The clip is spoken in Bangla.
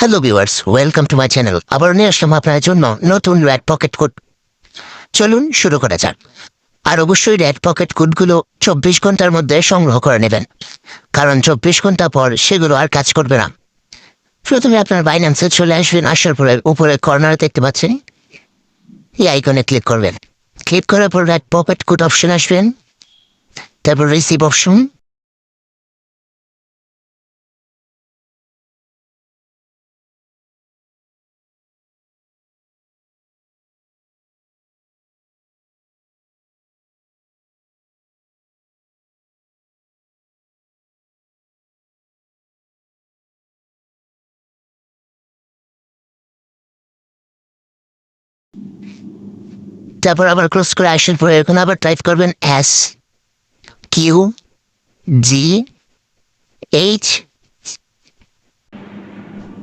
Hello viewers, welcome to my channel. আবার নিয়ে আসলাম আপনার জন্য নতুন রেড পকেট কোড। চলুন শুরু করা যাক। আর অবশ্যই রেড পকেট কোডগুলো 24 ঘন্টার মধ্যে সংগ্রহ করে নেবেন, কারণ 24 ঘন্টা পর সেগুলো আর কাজ করবে না। প্রথমে আপনার বাইন্যান্সে চলে আসবেন। আসার পরে উপরে কর্নারে দেখতে পাচ্ছেন এই আইকনে ক্লিক করবেন। ক্লিক করার পর রেড পকেট কোড অপশন আসবেন, তারপর রিসিভ অপশন, তারপর আবার ক্লোজ করে আসার পরে এখন আবার টাইপ করবেন S Q G H